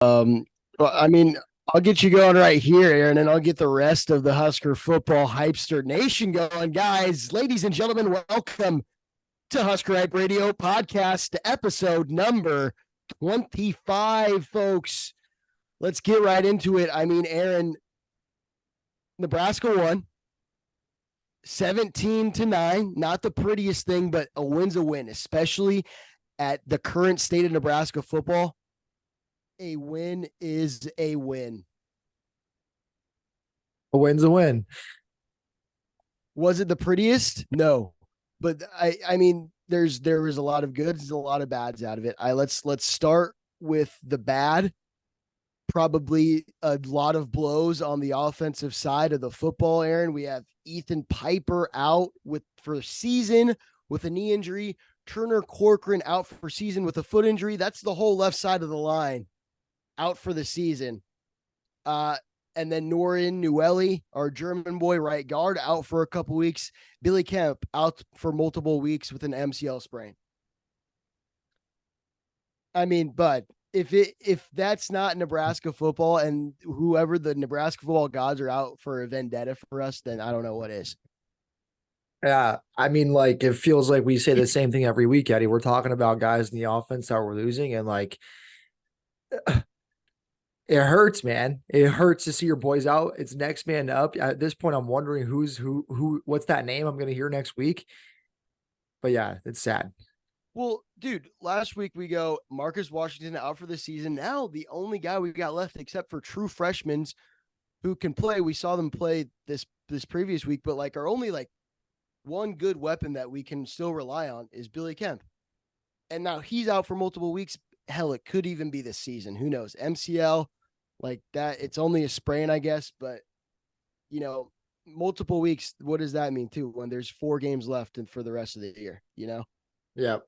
Um, well, I mean, I'll get you going right here, Aaron, and I'll get the rest of the Husker football hypester nation going. Guys, ladies and gentlemen, welcome to Husker Hype Radio podcast episode number 25, folks. Let's get right into it. I mean, Aaron, Nebraska won 17-9. Not the prettiest thing, but a win's a win, especially at the current state of Nebraska football. A win is a win. A win's a win. Was it the prettiest? No, but I mean, there was a lot of goods, a lot of bads out of it. Let's start with the bad. Probably a lot of blows on the offensive side of the football. Aaron, we have Ethan Piper out for season with a knee injury. Turner Corcoran out for season with a foot injury. That's the whole left side of the line out for the season. And then Norin Newelly, our German boy right guard, out for a couple weeks. Billy Kemp out for multiple weeks with an MCL sprain. I mean, but if that's not Nebraska football and whoever the Nebraska football gods are out for a vendetta for us, then I don't know what is. Yeah. I mean, like, it feels like we say the same thing every week, Eddie. We're talking about guys in the offense that we're losing, and like it hurts, man. It hurts to see your boys out. It's next man up. At this point, I'm wondering what's that name I'm gonna hear next week. But yeah, it's sad. Well, dude, last week we go Marcus Washington out for the season. Now the only guy we've got left, except for true freshmen who can play. We saw them play this previous week, but like our only like one good weapon that we can still rely on is Billy Kemp. And now he's out for multiple weeks. Hell, it could even be this season. Who knows? MCL, like that. It's only a sprain, I guess, but you know, multiple weeks. What does that mean too? When there's 4 games left and for the rest of the year, you know? Yeah.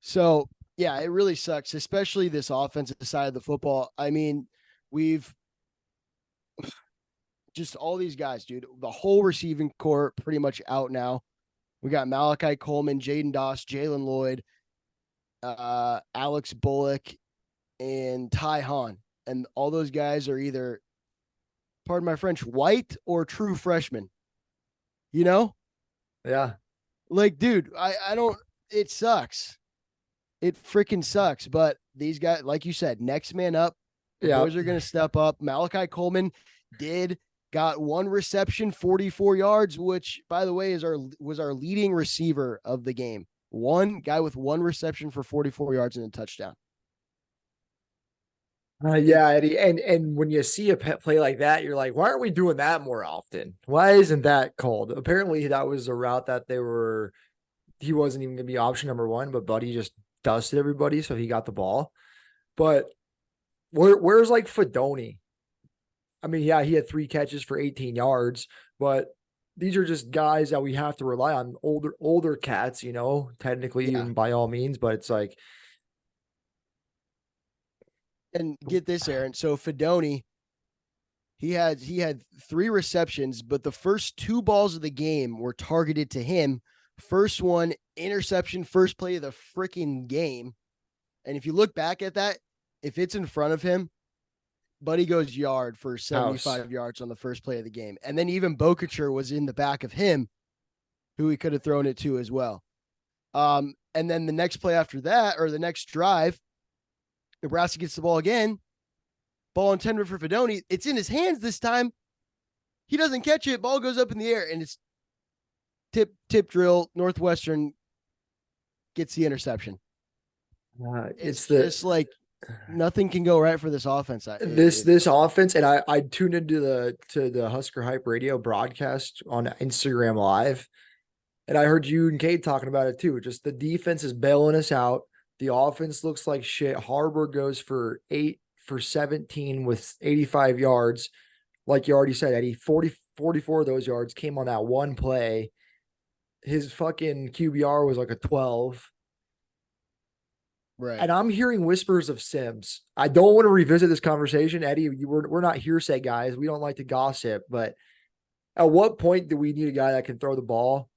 So yeah, it really sucks, especially this offensive side of the football. I mean, we've just all these guys, dude. The whole receiving core pretty much out now. We got Malachi Coleman, Jaden Doss, Jalen Lloyd, Alex Bullock, and Ty Hahn. And all those guys are either, pardon my French, white or true freshmen. You know? Yeah. Like, dude, I don't, it sucks. It freaking sucks. But these guys, like you said, next man up. The Yeah. boys are going to step up. Malachi Coleman got 1 reception, 44 yards, which, by the way, was our leading receiver of the game. One guy with 1 reception for 44 yards and a touchdown. Yeah, Eddie. And when you see a pet play like that, you're like, why aren't we doing that more often? Why isn't that called? Apparently, that was a route that he wasn't even gonna be option number 1, but Buddy just dusted everybody, so he got the ball. But where's like Fedoni? I mean, yeah, he had 3 catches for 18 yards, but these are just guys that we have to rely on. Older cats, technically, Yeah. even by all means, but it's like, And get this, Aaron. So Fedoni, he had 3 receptions, but the first 2 balls of the game were targeted to him. First one, interception, first play of the freaking game. And if you look back at that, if it's in front of him, Buddy goes yard for 75 yards on the first play of the game. And then even Bokacher was in the back of him, who he could have thrown it to as well. And then the next play after that, or the next drive, Nebraska gets the ball again. Ball intended for Fedoni. It's in his hands this time. He doesn't catch it. Ball goes up in the air, and it's tip drill. Northwestern gets the interception. It's just like nothing can go right for this offense. This offense, and I tuned into the Husker Hype Radio broadcast on Instagram Live, and I heard you and Kate talking about it too. Just the defense is bailing us out. The offense looks like shit. Haarberg goes for 8 for 17 with 85 yards. Like you already said, Eddie, 44 of those yards came on that one play. His fucking QBR was like a 12. Right. And I'm hearing whispers of Sims. I don't want to revisit this conversation, Eddie. We're not hearsay guys. We don't like to gossip. But at what point do we need a guy that can throw the ball?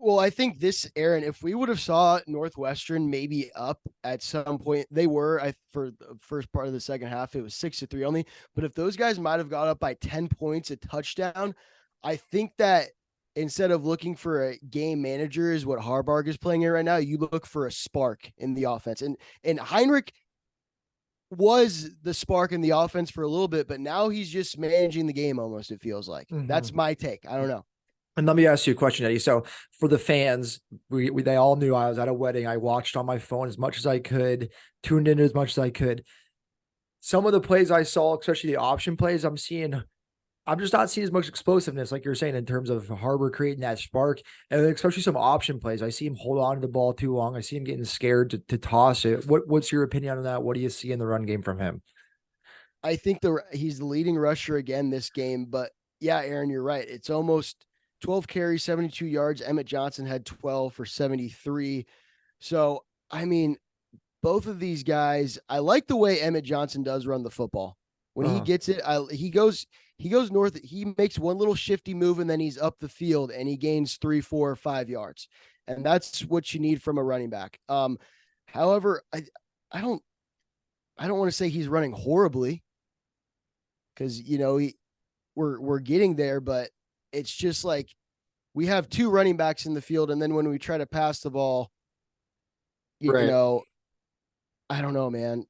Well, I think this, Aaron, if we would have saw Northwestern maybe up at some point, they were for the first part of the second half, it was 6-3 only. But if those guys might have got up by 10 points, a touchdown, I think that instead of looking for a game manager is what Haarberg is playing in right now, you look for a spark in the offense. And Heinrich was the spark in the offense for a little bit, but now he's just managing the game almost, it feels like. That's my take. I don't know. And let me ask you a question, Eddie. So for the fans, they all knew I was at a wedding. I watched on my phone as much as I could, tuned in as much as I could. Some of the plays I saw, especially the option plays, I'm just not seeing as much explosiveness, like you're saying, in terms of Haarberg creating that spark, and especially some option plays. I see him hold on to the ball too long. I see him getting scared to toss it. What's your opinion on that? What do you see in the run game from him? I think he's the leading rusher again this game, but yeah, Aaron, you're right. It's almost 12 carries, 72 yards. Emmett Johnson had 12 for 73. So, I mean, both of these guys, I like the way Emmett Johnson does run the football. When he gets it, he goes north. He makes one little shifty move and then he's up the field and he gains 3, 4, 5 yards. And that's what you need from a running back. However, I don't want to say he's running horribly because we're getting there, but it's just like we have two running backs in the field, and then when we try to pass the ball, Right. I don't know, man.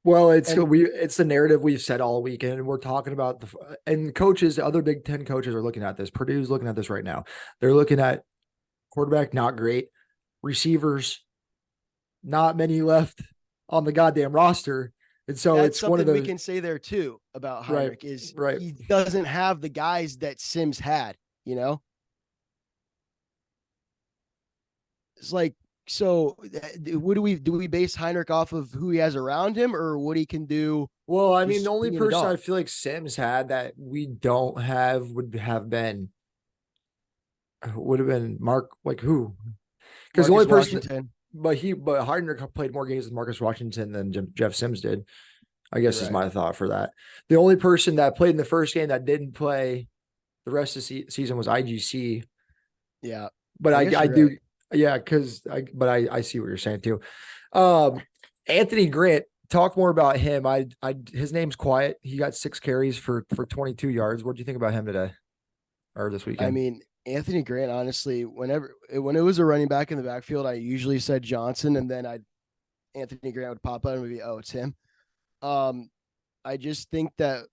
Well, it's the narrative we've said all weekend, and we're talking about and coaches, other Big Ten coaches are looking at this. Purdue's looking at this right now. They're looking at quarterback, not great, receivers, not many left on the goddamn roster. And so that's it's something one of the we can say there too about Heinrich is he doesn't have the guys that Sims had, It's like, so what do we base Heinrich off of who he has around him or what he can do? Well, I mean, the only person I feel like Sims had that we don't have would have been Mark, like who? Because the only person, but Heinrich played more games with Marcus Washington than Jeff Sims did. I guess is my thought for that. The only person that played in the first game that didn't play the rest of the season was IGC. Yeah. But I do. Yeah. I see what you're saying too. Anthony Grant, talk more about him. His name's quiet. He got 6 carries for 22 yards. What do you think about him today or this weekend? I mean, Anthony Grant, honestly, when it was a running back in the backfield, I usually said Johnson, and then Anthony Grant would pop out and be, oh, it's him. I just think that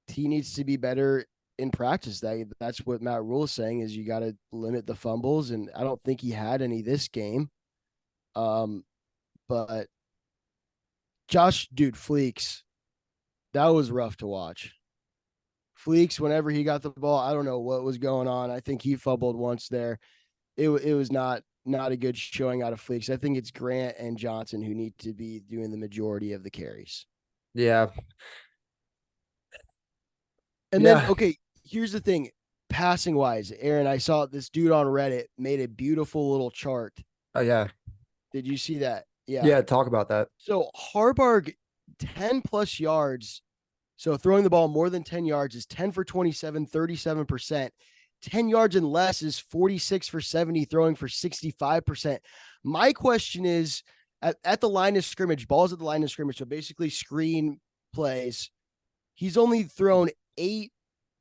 he needs to be better in practice. That's what Matt Rule is saying is you got to limit the fumbles, and I don't think he had any this game. But Josh, dude, Fleeks, that was rough to watch. Fleeks, whenever he got the ball, I don't know what was going on. I think he fumbled once there. It was not a good showing out of Fleeks. I think it's Grant and Johnson who need to be doing the majority of the carries. Yeah. And then, okay, here's the thing. Passing wise, Aaron, I saw this dude on Reddit made a beautiful little chart. Oh, yeah. Did you see that? Yeah. Yeah, talk about that. So Haarberg, 10 plus yards. So throwing the ball more than 10 yards is 10 for 27, 37%. 10 yards and less is 46 for 70, throwing for 65%. My question is, at the line of scrimmage, balls at the line of scrimmage, so basically screen plays, he's only thrown 8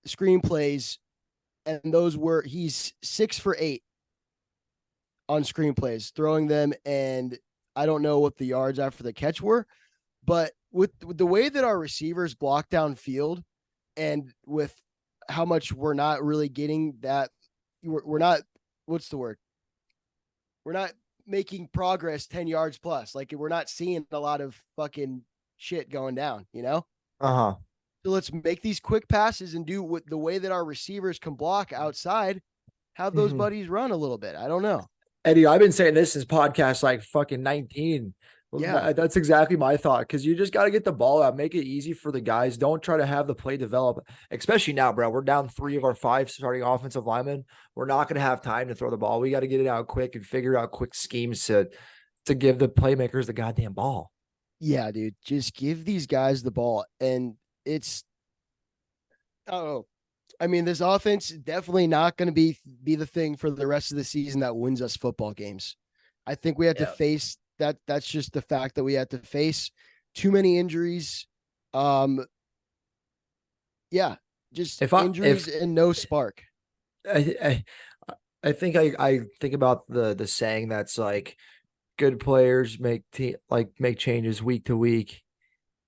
screenplays, and he's 6 for 8 on screenplays, throwing them, and I don't know what the yards after the catch were, but with the way that our receivers block downfield and with how much we're not really getting that, we're not, what's the word? We're not making progress 10 yards plus. Like we're not seeing a lot of fucking shit going down, Uh-huh. So let's make these quick passes and do the way that our receivers can block outside, have those buddies run a little bit. I don't know. Eddie, I've been saying this is podcast like fucking 19. Yeah. That's exactly my thought. Because you just got to get the ball out, make it easy for the guys. Don't try to have the play develop, especially now, bro. We're down 3 of our 5 starting offensive linemen. We're not going to have time to throw the ball. We got to get it out quick and figure out quick schemes to give the playmakers the goddamn ball. Yeah, dude. Just give these guys the ball. And it's, I mean, this offense is definitely not going to be the thing for the rest of the season that wins us football games. I think we have to Yeah. face that. That's just the fact that we have to face too many injuries. Um, yeah, just If I injuries and no spark. I I, I think I think about the saying that's like good players make changes week to week,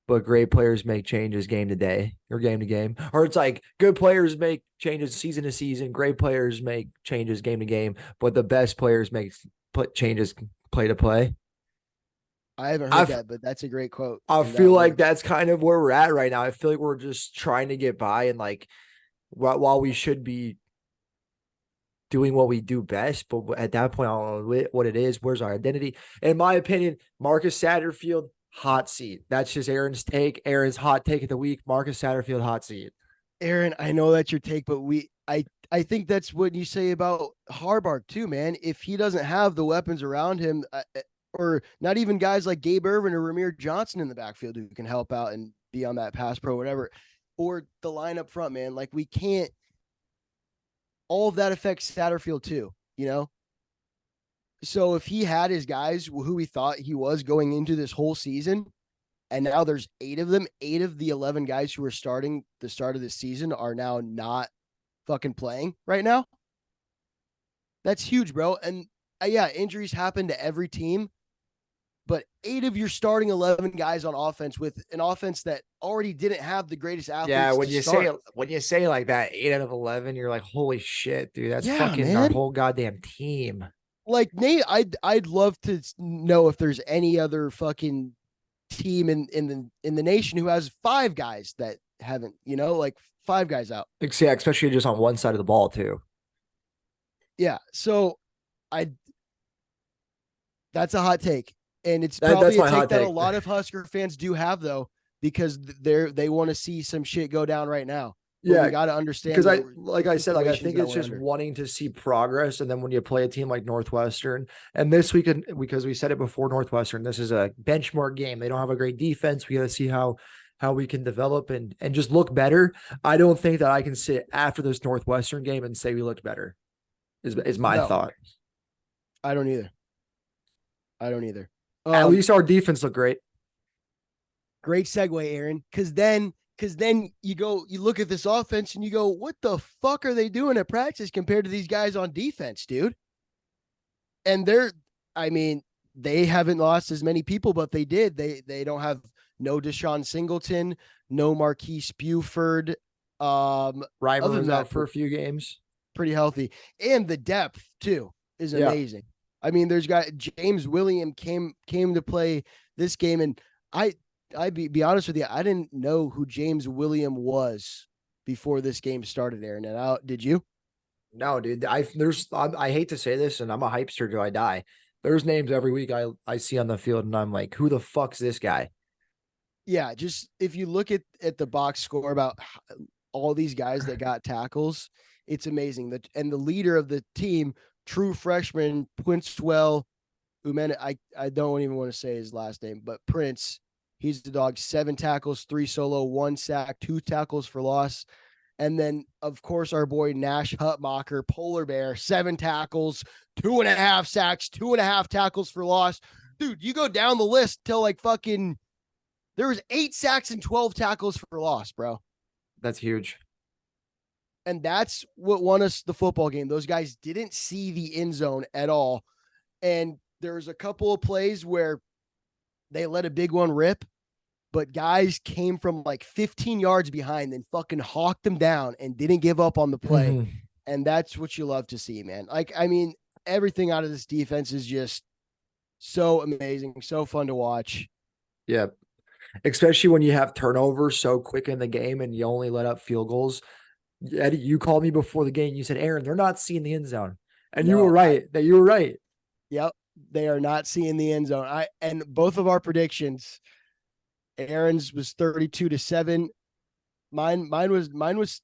but great players make changes game to day or game to game. Or it's like good players make changes season to season, great players make changes game to game, but the best players make put changes play to play. I haven't I heard that, but that's a great quote. I And that feel like works. that's kind of where we're at right now. I feel like we're just trying to get by and like while we should be doing what we do best, but at that point, I don't know what it is. Where's our identity? In my opinion, Marcus Satterfield, hot seat. That's just Aaron's take. Aaron's hot take of the week. Marcus Satterfield, hot seat. Aaron, I know that's your take, but I think that's what you say about Haarberg too, man. If he doesn't have the weapons around him, or not even guys like Gabe Irvin or Ramir Johnson in the backfield who can help out and be on that pass pro, whatever, or the line up front, man. Like we can't. All of that affects Satterfield too, you know. So if he had his guys who he thought he was going into this whole season, and now there's 8 of them, 8 of the 11 guys who are starting the start of this season are now not fucking playing right now. That's huge, bro. And yeah, injuries happen to every team, but 8 of your starting 11 guys on offense with an offense that already didn't have the greatest Yeah, athletes to start. when you say like that, 8 out of 11, you're like, holy shit, dude, that's Yeah, fucking our man. whole goddamn team. Like Nate, I'd love to know if there's any other fucking team in the nation who has 5 guys that haven't, like 5 guys out. Yeah, especially just on one side of the ball too. Yeah. So I that's a hot take. And it's That's probably a my take hot that a take. lot of Husker fans do have though, because they want to see some shit go down right now. But we Yeah, got to understand because like the I said, like I situations think that it's we're just under. wanting to see progress, and then when you play a team like Northwestern, and this week because we said it before Northwestern, this is a benchmark game. They don't have a great defense. We got to see how we can develop and just look better. I don't think that I can sit after this Northwestern game and say we looked better. Is my No, thought. I don't either. I don't either. At Um, least our defense looked great. Great segue, Aaron. Because then you look at this offense and you go, what the fuck are they doing at practice compared to these guys on defense, dude? And I mean, they haven't lost as many people, but they did. They don't have no Deshaun Singleton, no Marquise Buford. Reimer Other than was out that, for they're a few games. pretty healthy. And the depth too is Yeah, amazing. I mean, there's guy James William came to play this game, and I be honest with you, I didn't know who James William was before this game started, Aaron. And did you? no, dude. I hate to say this, and I'm a hypester till I die. There's names every week I see on the field, and I'm like, who the fuck's this guy? Yeah, just if you look at the box score about all these guys that got tackles, it's amazing. And the leader of the team, true freshman Quintswell Umen, I don't even want to say his last name, but Prince, he's the dog. 7 tackles, 3 solo, 1 sack, 2 tackles for loss. And then, of course, our boy Nash Hutmacher, Polar Bear, 7 tackles, 2.5 sacks, 2.5 tackles for loss. Dude, you go down the list till like fucking there was 8 sacks and 12 tackles for loss, bro. That's huge. And that's what won us the football game. Those guys didn't see the end zone at all. And there was a couple of plays where they let a big one rip, but guys came from like 15 yards behind and fucking hawked them down and didn't give up on the play. And that's what you love to see, man. Like, I mean, everything out of this defense is just so amazing, so fun to watch. Yeah, especially when you have turnovers so quick in the game and you only let up field goals. Eddie, you called me before the game. You said, Aaron, they're not seeing the end zone. And you were No, right. That you were right. yep, they are not seeing the end zone. And both of our predictions, Aaron's was 32-7. Mine was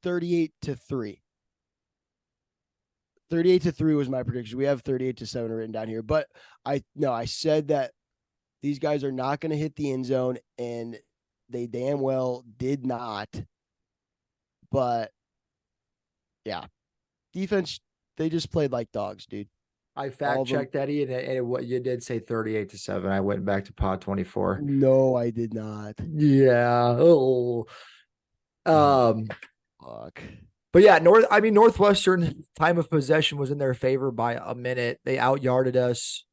38-3. 38-3 was my prediction. We have 38-7 written down here. But I said that these guys are not going to hit the end zone, and they damn well did not. But Yeah. Defense, they just played like dogs, dude. I All fact of them. checked Eddie, and what you did say 38-7. I went back to pod 24. No, I did not. Yeah. Oh. Oh, Um, fuck. but yeah, Northwestern time of possession was in their favor by a minute. They out-yarded us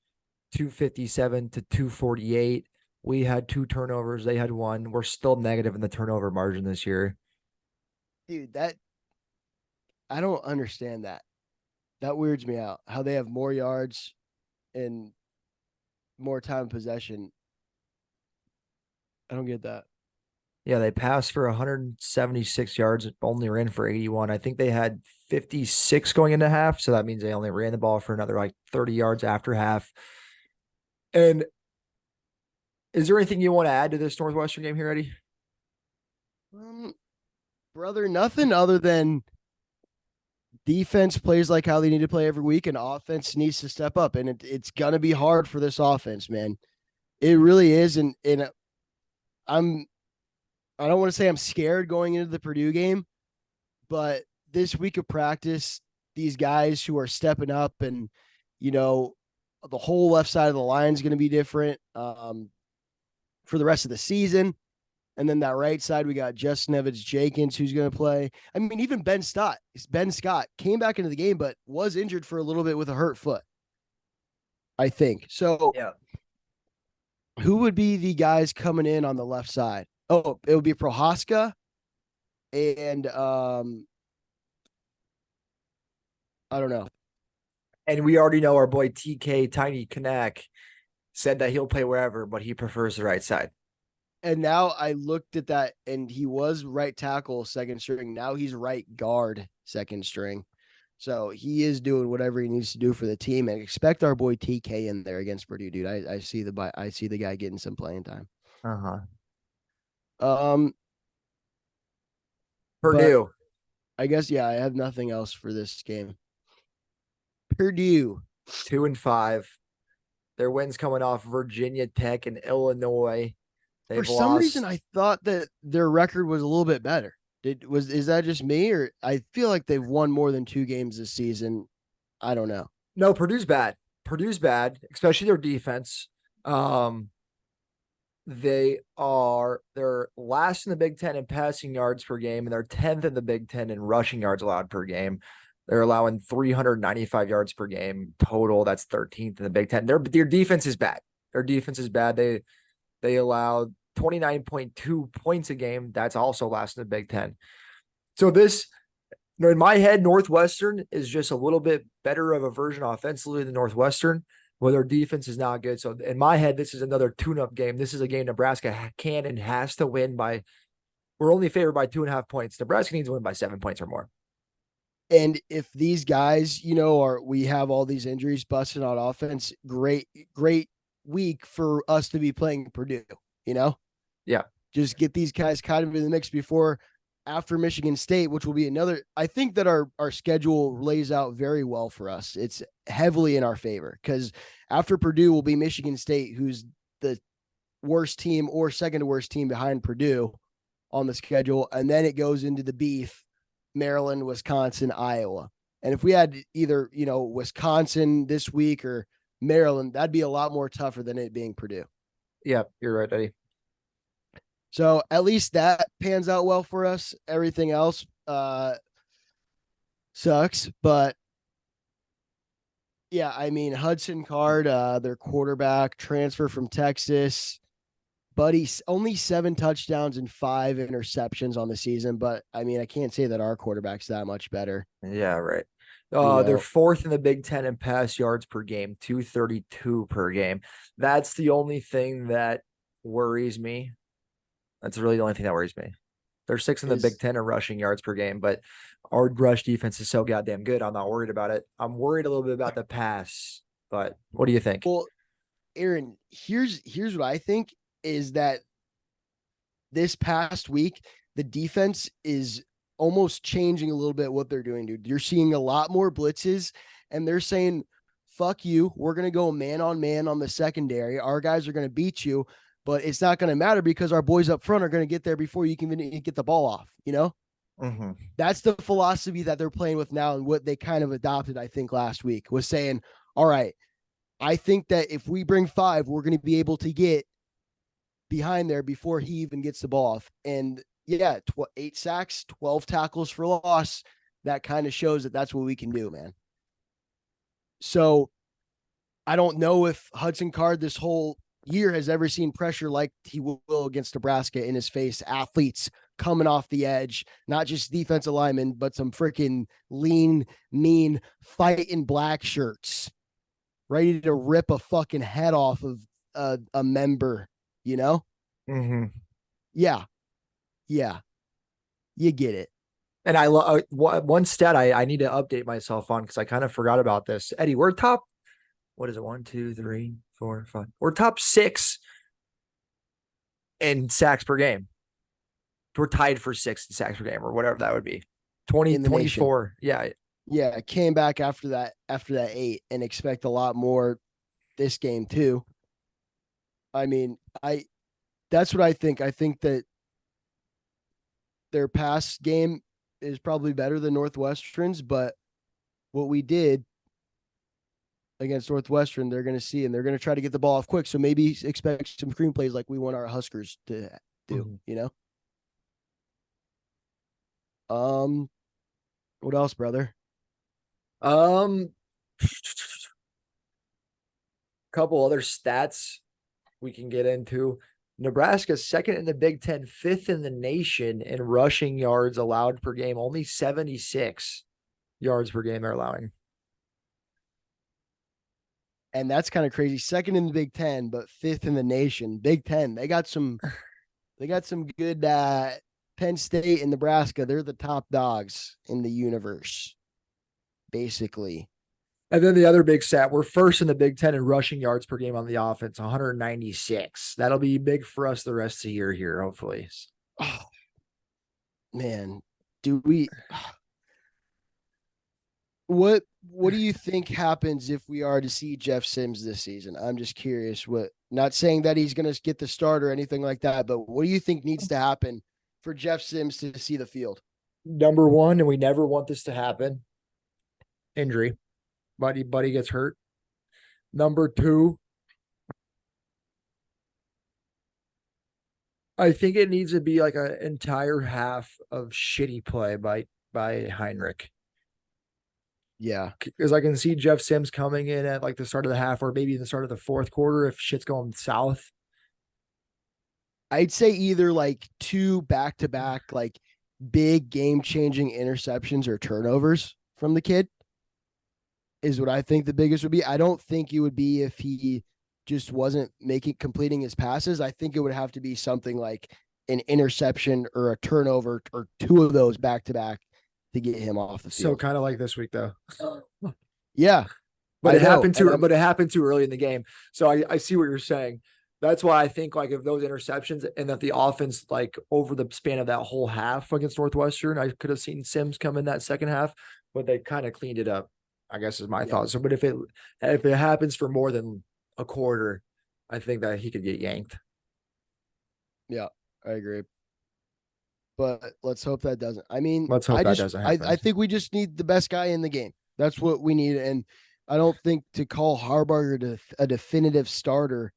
257 to 248. We had 2 turnovers. They had one. We're still negative in the turnover margin this year. Dude, I don't understand that. That weirds me out. How they have more yards and more time possession. I don't get that. Yeah, they passed for 176 yards, only ran for 81. I think they had 56 going into half, so that means they only ran the ball for another like 30 yards after half. And is there anything you want to add to this Northwestern game here, Eddie? Um, brother, nothing other than defense plays like how they need to play every week, and offense needs to step up. And it's gonna be hard for this offense, man. It really is. And I'm I don't want to say I'm scared going into the Purdue game, but this week of practice, these guys who are stepping up, and you know, the whole left side of the line is going to be different for the rest of the season. And then that right side, we got Justin Evans Jenkins, who's going to play. I mean, even Ben Scott came back into the game, but was injured for a little bit with a hurt foot, I think. So Yeah. who would be the guys coming in on the left side? Oh, it would be Prohaska and I don't know. And we already know our boy TK Tiny Kanak said that he'll play wherever, but he prefers the right side. And now I looked at that, and he was right tackle second string. Now he's right guard second string. So he is doing whatever he needs to do for the team, and expect our boy TK in there against Purdue, dude. I see the guy getting some playing time. Uh-huh. Um, but Purdue. I guess I have nothing else for this game. Purdue 2-5. Their wins coming off Virginia Tech and Illinois. For They've some lost. reason, I thought that their record was a little bit better. Is that just me, or I feel like they've won more than 2 games this season? I don't know. No, Purdue's bad. Purdue's bad, especially their defense. They're last in the Big Ten in passing yards per game, and they're 10th in the Big Ten in rushing yards allowed per game. They're allowing 395 yards per game total. That's 13th in the Big Ten. Their defense is bad. Their defense is bad. They allowed 29.2 points a game. That's also last in the Big Ten. So in my head, Northwestern is just a little bit better of a version offensively than Northwestern, where their defense is not good. So in my head, this is another tune-up game. This is a game Nebraska can and has to win by. We're only favored by 2.5 points. Nebraska needs to win by 7 points or more. And if these guys, we have all these injuries busting on offense, great week for us to be playing Purdue, Yeah. Just get these guys kind of in the mix after Michigan State, which will be another. I think that our schedule lays out very well for us. It's heavily in our favor because after Purdue will be Michigan State, who's the worst team or second to worst team behind Purdue on the schedule. And then it goes into the beef, Maryland, Wisconsin, Iowa. And if we had either, Wisconsin this week or Maryland, that'd be a lot more tougher than it being Purdue. Yeah, you're right, Eddie. So at least that pans out well for us. Everything else sucks, but yeah, I mean Hudson Card, their quarterback, transfer from Texas, buddy, only 7 touchdowns and 5 interceptions on the season. But I mean, I can't say that our quarterback's that much better. Yeah, right. You know? They're 4th in the Big Ten in pass yards per game, 232 per game. That's the only thing that worries me. That's really the only thing that worries me. They're 6th in the Big Ten in rushing yards per game, but our rush defense is so goddamn good. I'm not worried about it. I'm worried a little bit about the pass, but what do you think? Well, Aaron, here's what I think is that this past week, the defense is almost changing a little bit what they're doing, dude. You're seeing a lot more blitzes, and they're saying, fuck you. We're going to go man on man on the secondary. Our guys are going to beat you, but it's not going to matter because our boys up front are going to get there before you can even get the ball off, That's the philosophy that they're playing with now, and what they kind of adopted, I think, last week was saying, all right, I think that if we bring 5, we're going to be able to get behind there before he even gets the ball off. And yeah, 8 sacks, 12 tackles for loss. That kind of shows that that's what we can do, man. So I don't know if Hudson Card this whole year has ever seen pressure like he will against Nebraska in his face. Athletes coming off the edge, not just defensive linemen, but some freaking lean, mean, fighting black shirts, ready to rip a fucking head off of a member, you know? Yeah. Yeah. You get it. And I love one stat I need to update myself on because I kind of forgot about this. Eddie, we're top, what is it? 1, 2, 3, 4, 5. We're top 6 in sacks per game. We're tied for 6th in sacks per game or whatever that would be. 20, 24. Yeah. Yeah. Came back after that 8 and expect a lot more this game too. I mean, that's what I think. I think that their pass game is probably better than Northwestern's, but what we did against Northwestern, they're going to see, and they're going to try to get the ball off quick. So maybe expect some screen plays like we want our Huskers to do, you know? What else, brother? Couple other stats we can get into. Nebraska's second in the Big Ten, 5th in the nation in rushing yards allowed per game. Only 76 yards per game they're allowing. And that's kind of crazy. Second in the Big Ten, but 5th in the nation. Big Ten. They got some good Penn State and Nebraska. They're the top dogs in the universe, basically. And then the other big stat, we're first in the Big Ten in rushing yards per game on the offense, 196. That'll be big for us the rest of the year here, hopefully. Oh, man, do we? What do you think happens if we are to see Jeff Sims this season? I'm just curious. Not saying that he's going to get the start or anything like that, but what do you think needs to happen for Jeff Sims to see the field? Number one, and we never want this to happen, injury. Buddy gets hurt. Number 2, I think it needs to be like an entire half of shitty play by Heinrich. Yeah. Because I can see Jeff Sims coming in at like the start of the half or maybe the start of the 4th quarter if shit's going south. I'd say either like 2 back-to-back, like big game-changing interceptions or turnovers from the kid is what I think the biggest would be. I don't think it would be if he just wasn't completing his passes. I think it would have to be something like an interception or a turnover or 2 of those back-to-back to get him off the field. So kind of like this week though. Yeah. But it happened too early in the game. So I see what you're saying. That's why I think like if those interceptions and that the offense, like over the span of that whole half against Northwestern, I could have seen Sims come in that second half, but they kind of cleaned it up, I guess is my thought. So, but if it happens for more than a quarter, I think that he could get yanked. Yeah, I agree. But let's hope that doesn't. I mean, let's hope that doesn't happen. I think we just need the best guy in the game. That's what we need. And I don't think to call Haarberg a definitive starter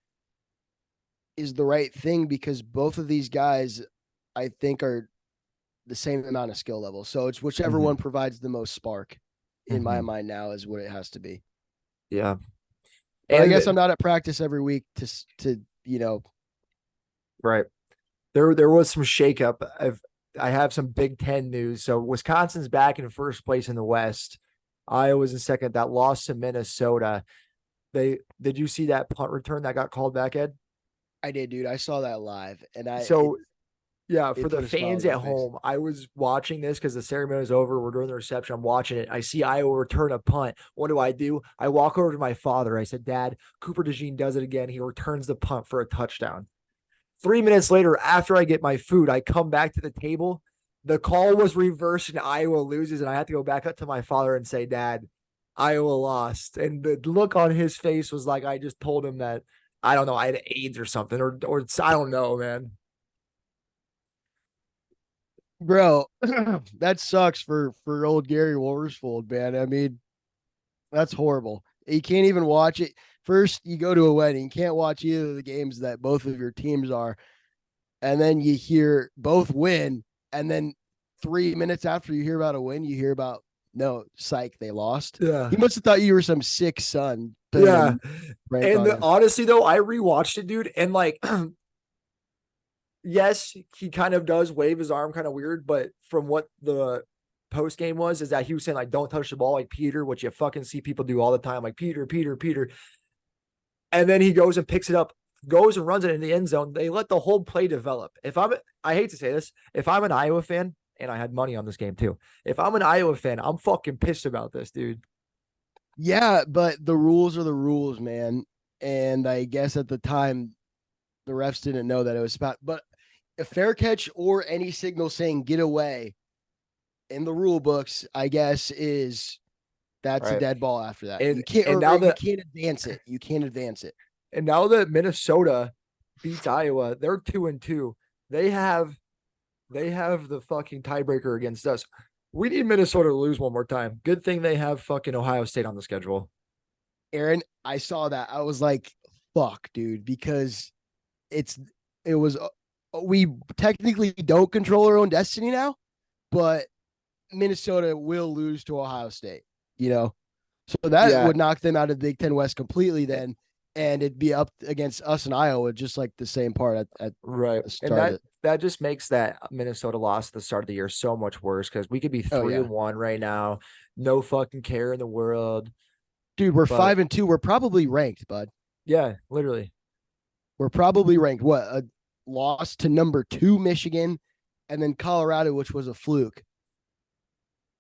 is the right thing because both of these guys, I think, are the same amount of skill level. So it's whichever one provides the most spark in my mind now is what it has to be. Yeah. And I guess I'm not at practice every week to Right. There was some shakeup. I have some Big Ten news. So Wisconsin's back in first place in the West. Iowa's in second. That lost to Minnesota. Did you see that punt return that got called back, Ed? I did, dude. I saw that live. And for the fans at home, I was watching this because the ceremony was over. We're doing the reception. I'm watching it. I see Iowa return a punt. What do? I walk over to my father. I said, Dad, Cooper DeJean does it again. He returns the punt for a touchdown. 3 minutes later, after I get my food, I come back to the table. The call was reversed and Iowa loses. And I have to go back up to my father and say, Dad, Iowa lost. And the look on his face was like I just told him that, I don't know, I had AIDS or something. Or I don't know, man. Bro, that sucks for old Gary Wolversfold, man. I mean, that's horrible. You can't even watch it. First, you go to a wedding, you can't watch either of the games that both of your teams are, and then you hear both win, and then 3 minutes after you hear about a win, you hear about no, psych, they lost. Yeah. He must have thought you were some sick son playing Yeah. a prank And on him. honestly, though, I rewatched it, dude. And like, yes, he kind of does wave his arm kind of weird. But from what the post game was, is that he was saying, like, don't touch the ball like Peter, which you fucking see people do all the time, like Peter, Peter, Peter. And then he goes and picks it up, goes and runs it in the end zone. They let the whole play develop. I hate to say this, if I'm an Iowa fan, and I had money on this game too, if I'm an Iowa fan, I'm fucking pissed about this, dude. Yeah, but the rules are the rules, man. And I guess at the time, the refs didn't know that it was about, but a fair catch or any signal saying get away in the rule books, I guess, is that's a Right. dead ball after that. And You can't, and or now you that can't advance it. You can't advance it. and now that Minnesota beats Iowa, they're 2-2. They have the fucking tiebreaker against us. We need Minnesota to lose one more time. Good thing they have fucking Ohio State on the schedule. Aaron, I saw that. I was like, fuck, dude, because it's, it was, we technically don't control our own destiny now, but Minnesota will lose to Ohio State, you know? So that Yeah. would knock them out of the Big Ten West completely then. And it'd be up against us and Iowa, just like the same part at Right. the And start of that it. that just makes that Minnesota loss at the start of the year so much worse because we could be Oh, three yeah. and one right now. No fucking care in the world. Dude, we're But 5-2. We're probably ranked, bud. yeah, literally. We're probably ranked. What? A loss to number 2 Michigan and then Colorado, which was a fluke.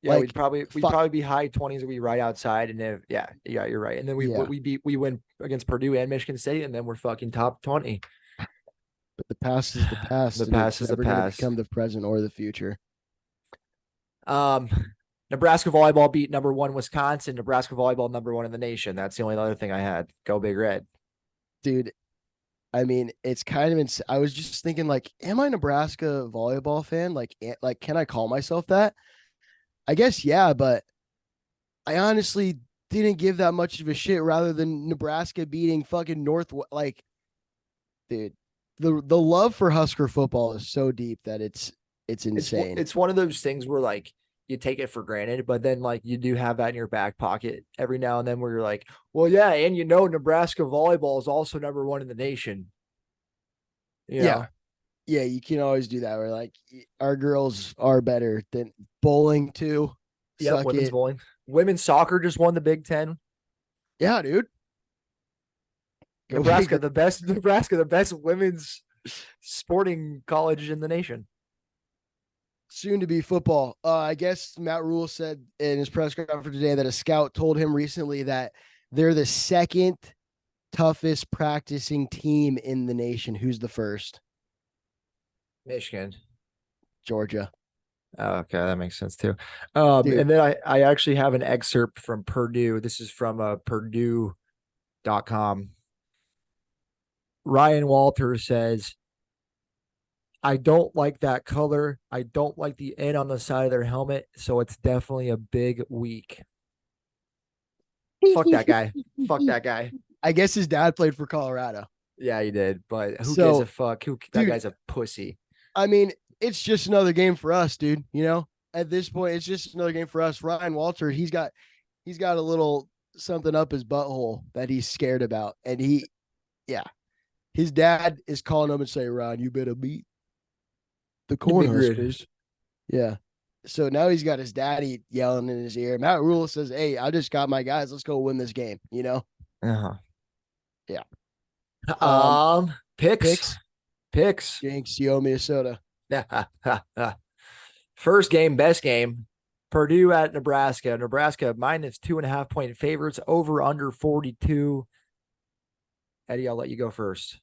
Yeah, we'd Like, probably we'd fuck. probably be high 20s. We right outside, and then yeah, you're right. And then Yeah. we win against Purdue and Michigan State, and then we're fucking top 20. But the past is the past, The and it's past is the never going to past. become the present or the future. Um, Nebraska volleyball beat number 1 Wisconsin. Nebraska volleyball number 1 in the nation. That's the only other thing I had. Go Big Red. Dude, I mean, it's kind of I was just thinking, like, am I a Nebraska volleyball fan? Like, can I call myself that? I guess yeah, but I honestly didn't give that much of a shit. Rather than Nebraska beating fucking North, like, dude, the love for Husker football is so deep that it's insane. It's one of those things where like you take it for granted, but then like you do have that in your back pocket every now and then where you're like, well, yeah, and Nebraska volleyball is also number 1 in the nation. You Yeah, know, yeah, you can always do that. Where like our girls are better than bowling too. yep, Suck women's it. bowling. Women's soccer just won the Big Ten. Yeah, dude. Go Nebraska, figure. the best Nebraska, the best women's sporting college in the nation. Soon to be football. I guess Matt Rule said in his press conference today that a scout told him recently that they're the second toughest practicing team in the nation. Who's the first? Michigan. Georgia. Oh, okay, that makes sense too. Dude, And then I actually have an excerpt from Purdue. This is from Purdue.com. Ryan Walters says, I don't like that color. I don't like the N on the side of their helmet. So it's definitely a big week. Fuck that guy. Fuck that guy. I guess his dad played for Colorado. Yeah, he did. But who gives a So, fuck? That dude, guy's a pussy. I mean, it's just another game for us, dude. You know, at this point, it's just another game for us. Ryan Walter, he's got a little something up his butthole that he's scared about, and yeah, his dad is calling him and saying, "Ron, you better beat the Big Red. Cornhuskers." Yeah. So now he's got his daddy yelling in his ear. Matt Rule says, "Hey, I just got my guys. Let's go win this game." You know? Uh-huh. Yeah. Picks. Picks. Picks. Jinx, yo, Minnesota. First game, best game. Purdue at Nebraska. Nebraska minus 2.5 point favorites over under 42. Eddie, I'll let you go first.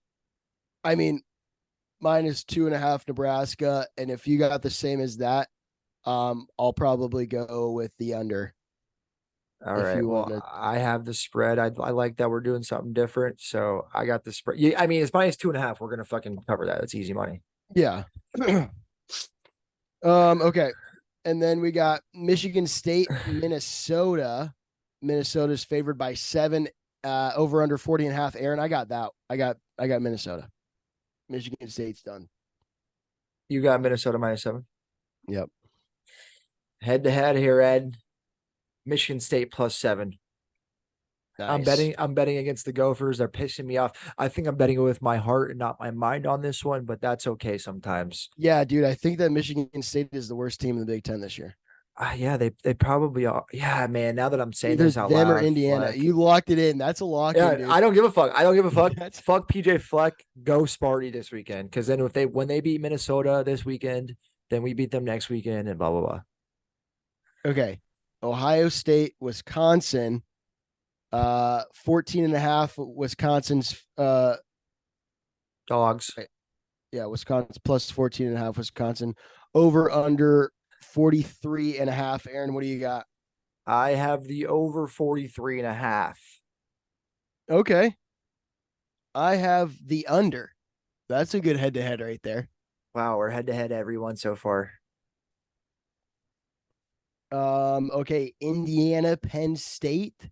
I mean, -2.5 Nebraska, and if you got the same as that, I'll probably go with the under. All If right. you Well, want to, I have the spread. I like that we're doing something different. So I got the spread. Yeah, I mean, it's minus 2.5. We're gonna fucking cover that. It's easy money. yeah. Okay. And then we got Michigan State, Minnesota. Minnesota's favored by 7, over under 40.5. Aaron, I got that. I got Minnesota. Michigan State's done. You got Minnesota -7. Yep. Head to head here, Ed. Michigan State +7. Nice. I'm betting against the Gophers. They're pissing me off. I think I'm betting with my heart and not my mind on this one, but that's okay sometimes. Yeah, dude. I think that Michigan State is the worst team in the Big Ten this year. Yeah, they probably are. Yeah, man. Now that I'm saying Either this out them or loud, Indiana. Fleck. You locked it in. That's a lock in, Yeah, dude. I don't give a fuck. I don't give a fuck. That's Fuck PJ Fleck. Go Sparty this weekend. Because then when they beat Minnesota this weekend, then we beat them next weekend and blah blah blah. okay. Ohio State, Wisconsin. 14.5. Wisconsin's Dogs. yeah, Wisconsin plus 14.5. Wisconsin over under 43.5. Aaron, what do you got? I have the over 43.5. Okay. I have the under. That's a good head to head right there. Wow, we're head to head everyone so far. Okay, Indiana, Penn State,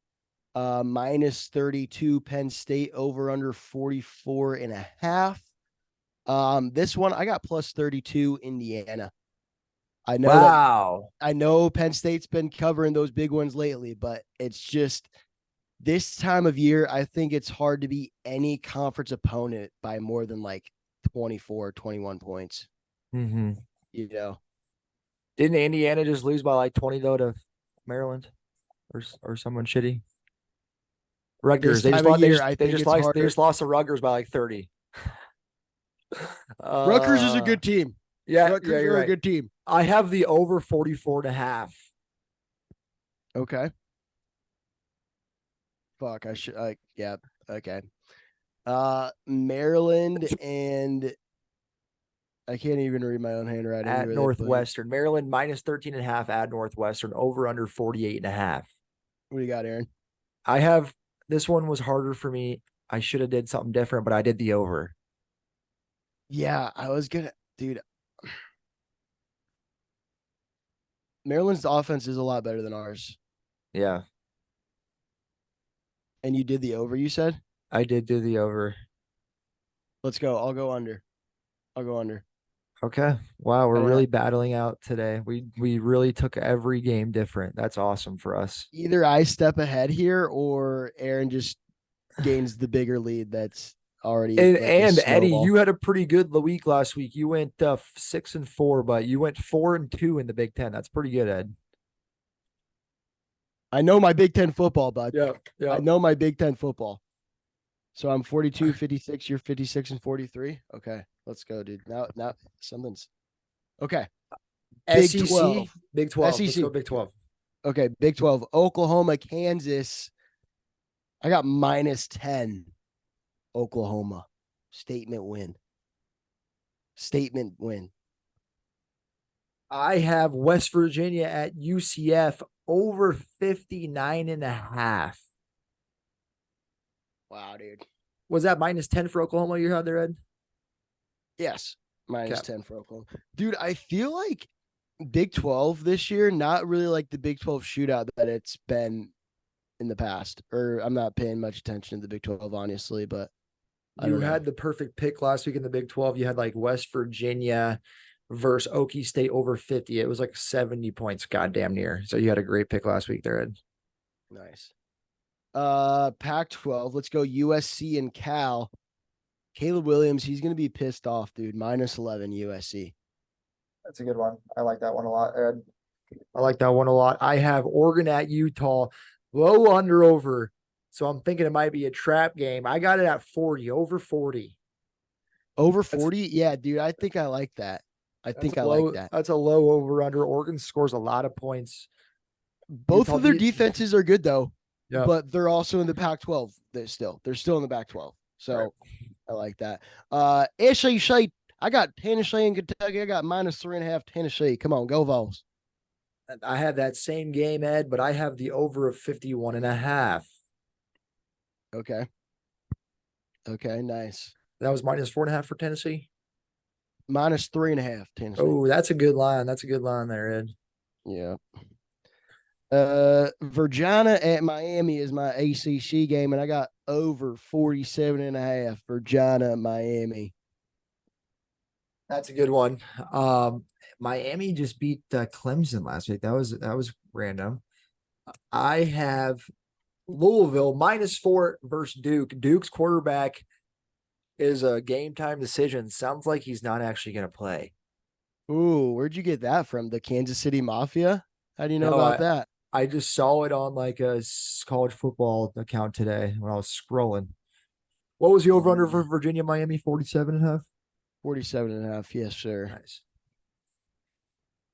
minus 32. Penn State over under 44.5. This one I got plus 32 Indiana. Wow. I know Penn State's been covering those big ones lately, but it's just this time of year, I think it's hard to beat any conference opponent by more than like 24, 21 points. Mm-hmm. You know, Didn't Indiana just lose by like 20 though to Maryland or someone shitty? this Rutgers. They just time of lost. They year, just I they think just it's lost. They harder. just lost to Rutgers by like 30. Rutgers is a good team. Yeah, Rutgers you're are a right. good team. I have the over 44.5. Okay. Fuck, I should. Yeah. Okay. Maryland and I can't even read my own handwriting. At Where they played. Northwestern. Maryland -13.5 at Northwestern. Over under 48.5. What do you got, Aaron? I have this one was harder for me. I should have did something different, but I did the over. Yeah, I was gonna, dude. Maryland's offense is a lot better than ours. Yeah, And you did the over, you said? I did do the over. Let's go. I'll go under. I'll go under. Okay. Wow, we're Uh, really battling out today. We really took every game different. That's awesome for us. Either I step ahead here or Aaron just gains the bigger lead that's already like a And Eddie, snowball. you had a pretty good week last week. You went 6-4, but you went 4-2 in the Big Ten. That's pretty good, Ed. I know my Big Ten football, bud. Yeah, yeah. I know my Big Ten football. So I'm 42, 56. You're 56 and 43. Okay, let's go, dude. Now something's okay. Big SEC, 12. Big 12. Let's SEC. go Big 12. Okay, Big 12. Oklahoma, Kansas. I got -10. Oklahoma. Statement win. Statement win. I have West Virginia at UCF over 59.5. Wow, dude. Was that -10 for Oklahoma you had there, Ed? Yes. Minus Okay. 10 for Oklahoma. Dude, I feel like Big 12 this year, not really like the Big 12 shootout that it's been in the past. Or I'm not paying much attention to the Big 12, honestly, but I You don't know. had the perfect pick last week in the Big 12. You had like West Virginia versus Okie State over 50. It was like 70 points, goddamn near. So you had a great pick last week there, Ed. Nice. Pac-12. Let's go USC and Cal. Caleb Williams, he's gonna be pissed off, dude. -11 USC. That's a good one. I like that one a lot, Ed. I like that one a lot. I have Oregon at Utah, low under over. So I'm thinking it might be a trap game. I got it at 40, over 40. Over 40? Yeah, dude. I think I like that. I think I like that. That's a low over under. Oregon scores a lot of points. Both Utah of their beat- defenses are good though, Yeah. but they're also in the Pac-12. They're still in the Pac-12. So Right. I like that. SEC. I got Tennessee and Kentucky. I got -3.5 Tennessee. Come on, go Vols. I have that same game, Ed, but I have the over of 51.5. Okay. Okay, nice. That was -4.5 for Tennessee. minus 3.5, Tennessee. Oh, that's a good line. That's a good line there, Ed. Yeah. Virginia at Miami is my ACC game, and I got over 47.5. Virginia, Miami. That's a good one. Miami just beat Clemson last week. That was random. I have Louisville -4 versus Duke. Duke's quarterback is a game time decision. Sounds like he's not actually going to play. Ooh, where'd you get that from? The Kansas City Mafia? How do you know No, about that? I just saw it on like a college football account today when I was scrolling. What was the over under for Virginia Miami? 47.5? 47.5. Yes, sir. Nice.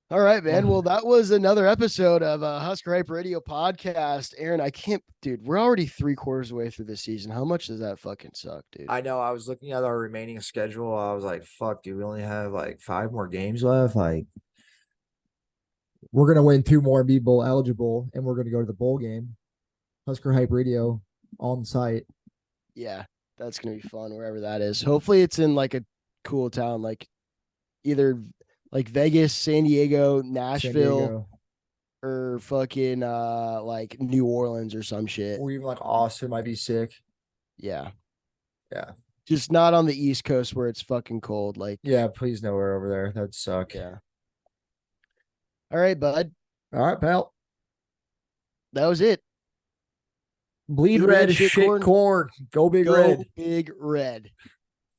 All right, man. Well, that was another episode of Husker Hype Radio podcast. Aaron, I can't, dude, we're already 3/4 away through the season. How much does that fucking suck, dude? I know. I was looking at our remaining schedule. I was like, fuck, dude, we only have like 5 more games left. Like, we're going to win 2 more and be bowl eligible, and we're going to go to the bowl game. Husker Hype Radio on site. Yeah, that's going to be fun wherever that is. Hopefully it's in like a cool town, like either like Vegas, San Diego, Nashville, or fucking like New Orleans or some shit. Or even like Austin might be sick. Yeah. Yeah. Just not on the East Coast where it's fucking cold. Like, yeah, please nowhere over there. That'd suck. Yeah. All right, bud. All right, pal. That was it. Bleed red, shit corn. Go big red. Go big red.